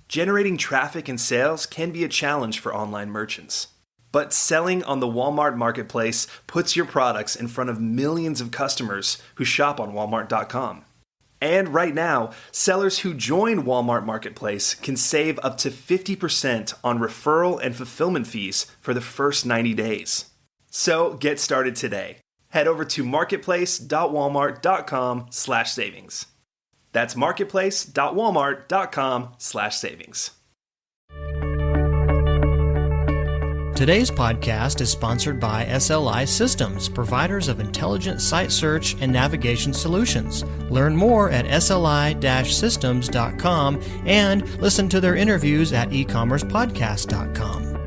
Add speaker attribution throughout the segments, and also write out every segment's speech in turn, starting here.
Speaker 1: Generating traffic and sales can be a challenge for online merchants. But selling on the Walmart Marketplace puts your products in front of millions of customers who shop on Walmart.com. And right now, sellers who join Walmart Marketplace can save up to 50% on referral and fulfillment fees for the first 90 days. So get started today. Head over to marketplace.walmart.com/savings. That's marketplace.walmart.com/savings.
Speaker 2: Today's podcast is sponsored by SLI Systems, providers of intelligent site search and navigation solutions. Learn more at sli-systems.com and listen to their interviews at ecommercepodcast.com.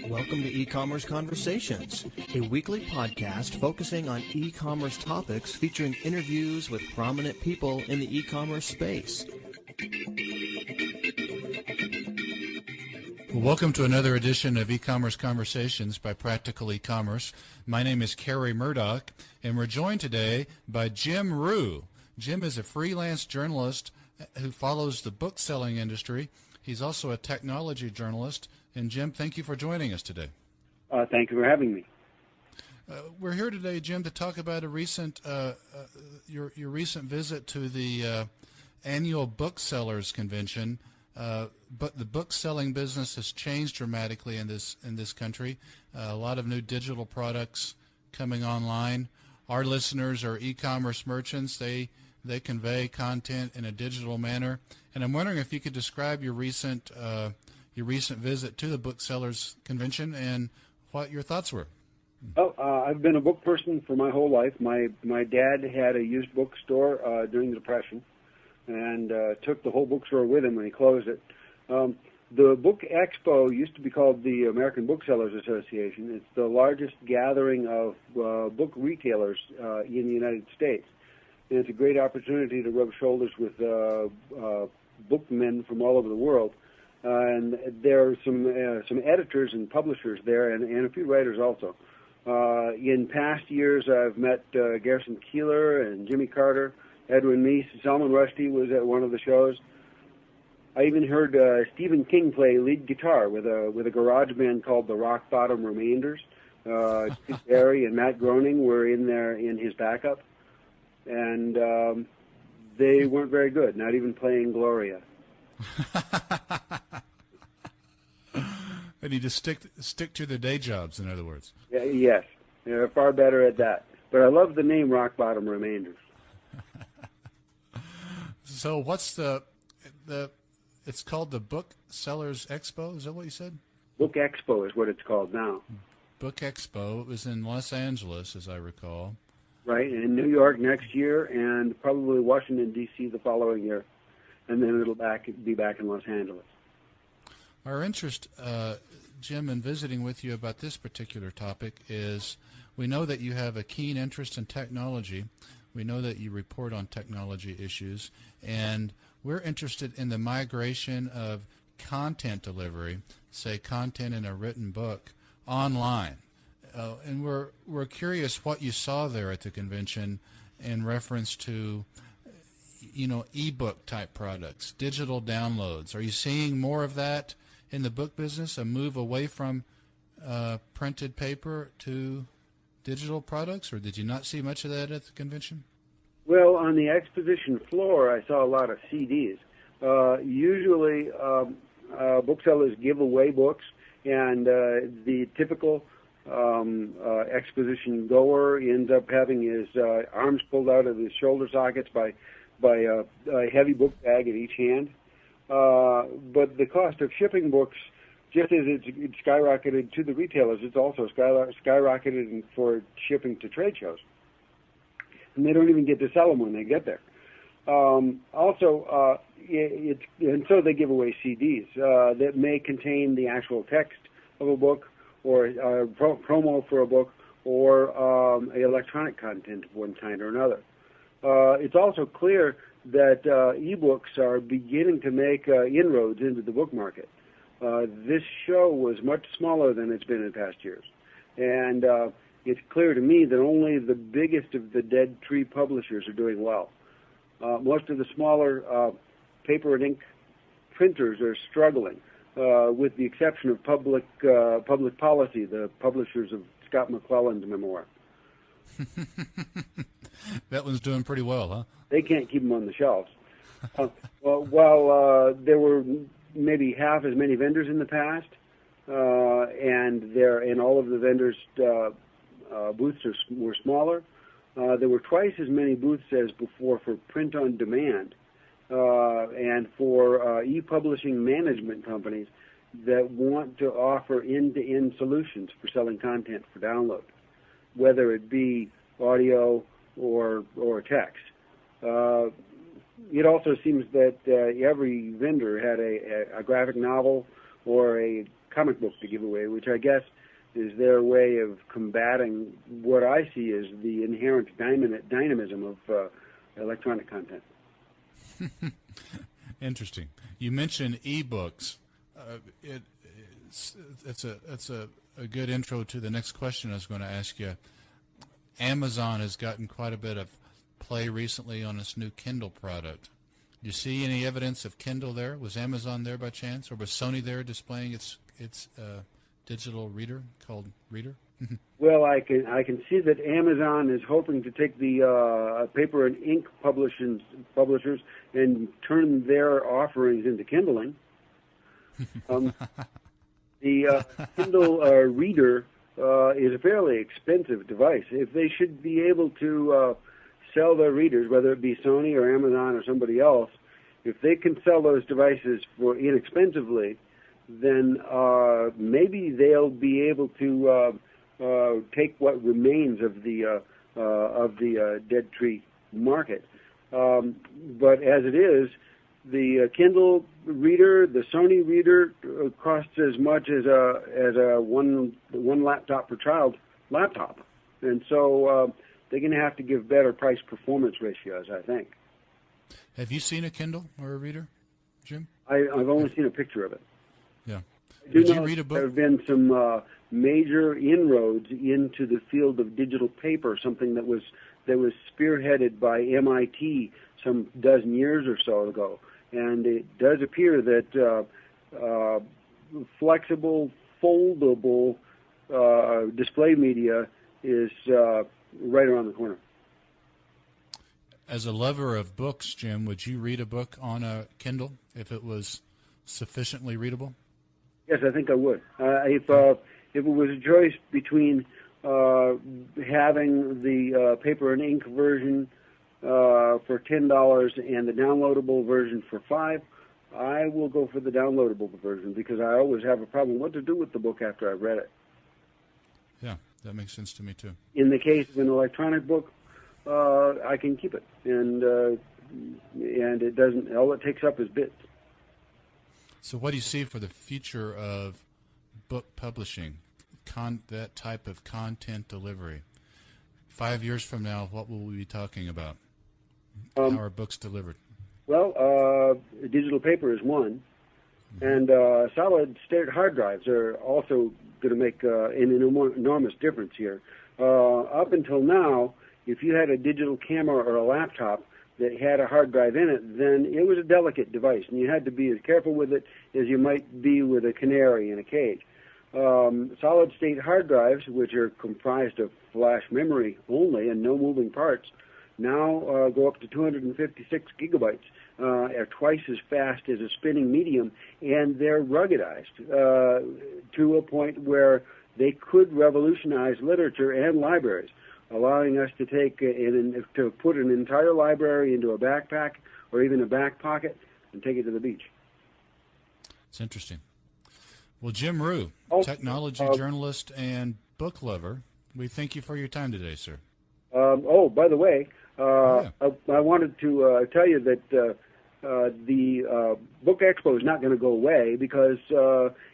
Speaker 2: Welcome to E-Commerce Conversations, a weekly podcast focusing on e-commerce topics featuring interviews with prominent people in the e-commerce space.
Speaker 3: Welcome to another edition of E-Commerce Conversations by Practical Ecommerce. My name is Kerry Murdock, and we're joined today by Jim Rue. Jim is a freelance journalist who follows the book-selling industry. He's also a technology journalist. And Jim, thank you for joining us today.
Speaker 4: Thank you for having me.
Speaker 3: We're here today, Jim, to talk about your recent visit to the Annual Booksellers Convention. But the book selling business has changed dramatically in this country. A lot of new digital products coming online. Our listeners are e-commerce merchants. They convey content in a digital manner. And I'm wondering if you could describe your recent visit to the Booksellers Convention and what your thoughts were.
Speaker 4: I've been a book person for my whole life. My dad had a used bookstore during the Depression and took the whole bookstore with him when he closed it. The Book Expo used to be called the American Booksellers Association. It's the largest gathering of book retailers in the United States. And it's a great opportunity to rub shoulders with bookmen from all over the world. And there are some editors and publishers there, and a few writers also. In past years, I've met Garrison Keillor and Jimmy Carter, Edwin Meese. Salman Rushdie was at one of the shows. I even heard Stephen King play lead guitar with a garage band called the Rock Bottom Remainders. Barry and Matt Groening were in there in his backup, and they weren't very good, not even playing Gloria.
Speaker 3: They need to stick to their day jobs, in other words.
Speaker 4: Yes, they're far better at that. But I love the name Rock Bottom Remainders.
Speaker 3: So what's it's called the Booksellers Expo, is that what you said?
Speaker 4: Book Expo is what it's called now.
Speaker 3: Book Expo. It was in Los Angeles, as I recall.
Speaker 4: Right, in New York next year, and probably Washington, D.C. the following year. And then it'll be back in Los Angeles.
Speaker 3: Our interest, Jim, in visiting with you about this particular topic is we know that you have a keen interest in technology. We know that you report on technology issues, and we're interested in the migration of content delivery, say content in a written book, online. And we're curious what you saw there at the convention in reference to e-book type products, digital downloads. Are you seeing more of that in the book business, a move away from printed paper to digital products, or did you not see much of that at the convention?
Speaker 4: Well, on the exposition floor, I saw a lot of CDs. Usually, booksellers give away books, and the typical exposition goer ends up having his arms pulled out of his shoulder sockets by a heavy book bag in each hand. But the cost of shipping books, just as it's skyrocketed to the retailers, it's also skyrocketed for shipping to trade shows. And they don't even get to sell them when they get there. And so they give away CDs that may contain the actual text of a book or promo for a book or electronic content of one kind or another. It's also clear that ebooks are beginning to make inroads into the book market. This show was much smaller than it's been in past years. And it's clear to me that only the biggest of the dead tree publishers are doing well. Most of the smaller paper and ink printers are struggling, with the exception of Public Policy, the publishers of Scott McClellan's memoir.
Speaker 3: That one's doing pretty well, huh?
Speaker 4: They can't keep them on the shelves. While there were maybe half as many vendors in the past, and all of the vendors' booths were smaller, there were twice as many booths as before for print on demand, and for e-publishing management companies that want to offer end-to-end solutions for selling content for download, whether it be audio or text. It also seems that every vendor had a graphic novel or a comic book to give away, which I guess is their way of combating what I see as the inherent dynamism of electronic content.
Speaker 3: Interesting. You mentioned e-books. It's a good intro to the next question I was going to ask you. Amazon has gotten quite a bit of play recently on its new Kindle product. Do you see any evidence of Kindle there? Was Amazon there by chance, or was Sony there displaying its digital reader called Reader?
Speaker 4: Well, I can see that Amazon is hoping to take the paper and ink publishers and turn their offerings into Kindling. The Kindle Reader is a fairly expensive device. If they should be able to sell their readers, whether it be Sony or Amazon or somebody else, if they can sell those devices for inexpensively, then maybe they'll be able to take what remains of the dead tree market. But as it is, the Kindle reader, the Sony reader, costs as much as a one laptop per child laptop, and so they're going to have to give better price performance ratios, I think.
Speaker 3: Have you seen a Kindle or a reader, Jim?
Speaker 4: I've only seen a picture of it.
Speaker 3: Yeah.
Speaker 4: Did you read a book? There have been some major inroads into the field of digital paper, something that was spearheaded by MIT some dozen years or so ago. And it does appear that flexible, foldable display media is right around the corner.
Speaker 3: As a lover of books, Jim, would you read a book on a Kindle if it was sufficiently readable?
Speaker 4: Yes, I think I would. If it was a choice between having the paper and ink version for $10 and the downloadable version for $5, I will go for the downloadable version because I always have a problem what to do with the book after I've read it.
Speaker 3: Yeah, that makes sense to me too.
Speaker 4: In the case of an electronic book, I can keep it, and it doesn't. All it takes up is bits.
Speaker 3: So, what do you see for the future of book publishing? That type of content delivery. 5 years from now, what will we be talking about? How are books delivered?
Speaker 4: Well, digital paper is one, and solid-state hard drives are also going to make an enormous difference here. Up until now, if you had a digital camera or a laptop that had a hard drive in it, then it was a delicate device, and you had to be as careful with it as you might be with a canary in a cage. Solid-state hard drives, which are comprised of flash memory only and no moving parts, now go up to 256 gigabytes, are twice as fast as a spinning medium, and they're ruggedized to a point where they could revolutionize literature and libraries, allowing us to to put an entire library into a backpack or even a back pocket and take it to the beach.
Speaker 3: It's interesting. Well, Jim Rue, technology journalist and book lover, we thank you for your time today, sir.
Speaker 4: By the way, I wanted to tell you that the Book Expo is not going to go away because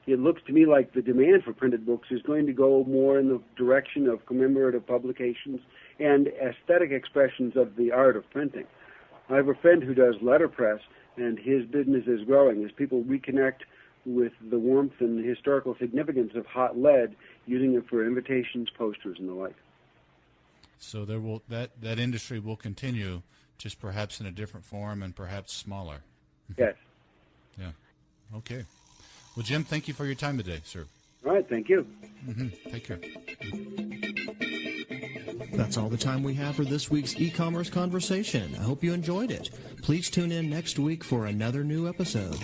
Speaker 4: it looks to me like the demand for printed books is going to go more in the direction of commemorative publications and aesthetic expressions of the art of printing. I have a friend who does letterpress, and his business is growing as people reconnect with the warmth and historical significance of hot lead using it for invitations, posters, and the like.
Speaker 3: So there will that industry will continue, just perhaps in a different form and perhaps smaller.
Speaker 4: Yes.
Speaker 3: Yeah. Okay. Well, Jim, thank you for your time today, sir.
Speaker 4: All right. Thank you.
Speaker 3: Take care.
Speaker 2: That's all the time we have for this week's e-commerce conversation. I hope you enjoyed it. Please tune in next week for another new episode.